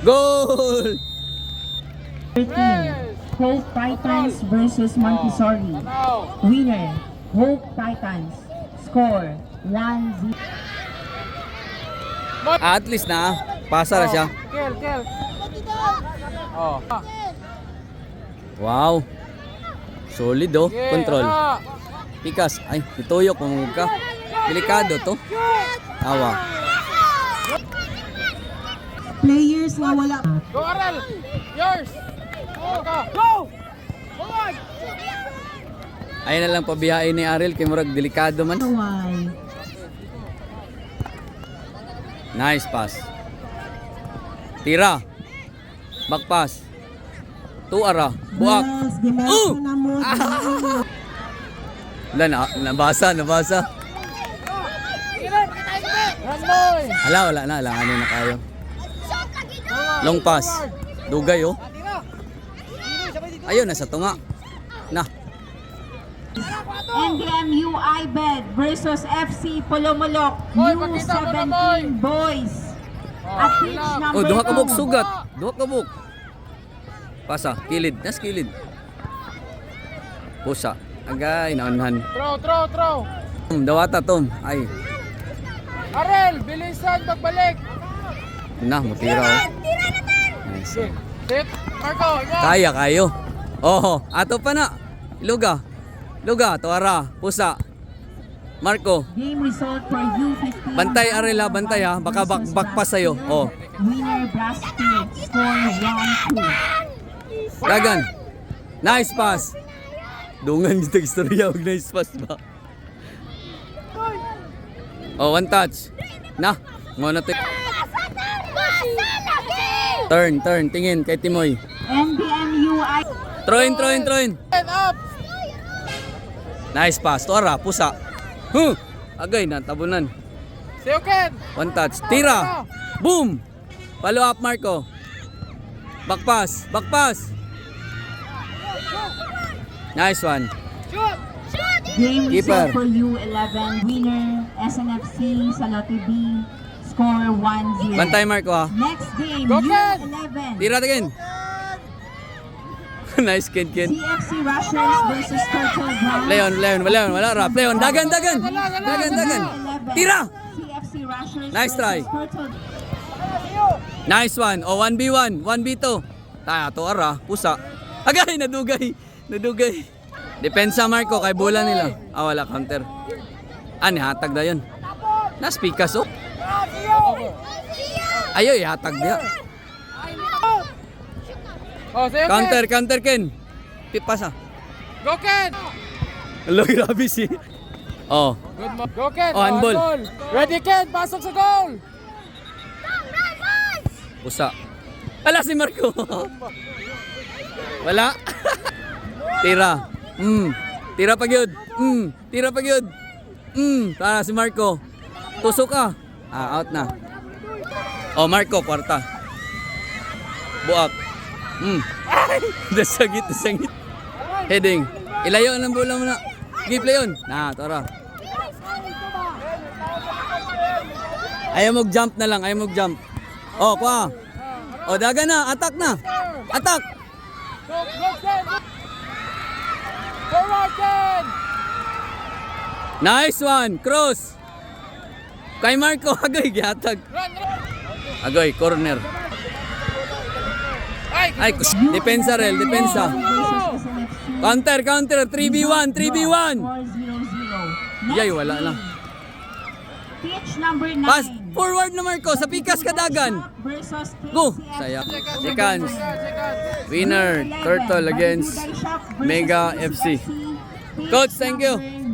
Goal! 13. Hope Titans versus Montessori. Winner, Hope Titans. Score, 1-0. At least na, pasa na siya. Kel. Oh. Wow. Solid oh, control. Pikas, ay, ituyok mo ka. Delikado to. Awa. Players na wala. Go, Arel! Yours! Go! Forward! Ayun na lang pabiyain ni Ariel kay murag delikado man. Why? Nice pass. Tira. Back pass. Tuara. Buak. Yes, dimension na mo. Wala na, nabasa. Randoy! Wala na, alanganin na kayo. Long pass. Dugay oh. Ayun, nasa tunga. Na. NDMU IBED versus FC Polomolok. Boy, pakita mo na, boy. U17 boys. At pitch number Oh, duha ka buk 2. sugat. Duha ka buk. Pasa, kilid. Nas kilid. Pusa. Agay, naunhan. Throw! Dawata tom. Ay, Arel, bilisan pagbalik! na, mutira oh. Nice. Sit! Marco, ikaw! Kaya kayo. Oh, ato pa na. Luga, tuara, pusa. Marco, Game result for U15. bantay Arela, bantay ha. Baka back pa sa'yo. Oh, Winner Brasfield. Score 1-2. Dagan. Nice pass. Dungan kita istorya, huwag nice pass ba? Oh, one touch. Na, muna to. Turn, tingin kay Timoy. NDMU I. Throw in. Head up! Nice pass. Tuara, pusa. Agay, natabunan. Siyuken! One touch. Tira. Boom. Follow up, Marco. Back pass. Nice one. Shoot! Game Keeper. result for U11. Winner SNFC Salote B. Score 1-0. Bantay, Marco ha. Next game Go, Ken! U11. Tira tingin. Nice, Ken. CFC Rushers versus Turtle Ground. Leon, wala rap. Leon, dagan. Tira. CFC Rushers Nice try. versus Turtle. Nice one. O, 1v1, 1v2. Tayo, tuara, pusa. Agay, nadugay. Depensa, Marco, kay bola nila. Wala, counter. Hatag na yun. Naspikas, oh. Ayaw, ihatag niya. Oh, Siyuken! Counter, Ken. Pasa. Go, Ken! Hello, grabe si. Oh, Good mo. Go, Ken! Oh, handball. Ready, Ken! Pasok sa goal! pusa. Ala, si Marco. Wala. Tira. Tira pag yun. Tara si Marco. Tusok ka. Out na. Oh, Marco, kwarta. Buak. Dasagit. Heading. Ilayo ng bola mo na. Give play yun. Tara. Ayaw mag-jump na lang. Oh, pa. Oh, daga na. Attack na. Attack. Go, Ken! Forward, Ken! Nice one. Cross. Kay Marco. Agay, gihatag. Run! Agoy, corner. Ay, depensa. Versus SNFC. Counter. 3v1. 4-0-0. Yay, wala na. Pitch number 9. Pass. Forward na Marco. Sa pikas kadagan. Versus Go. KCFC. Saya. Seconds. Seconds. Winner. Turtle against Mega FC. Coach, thank you.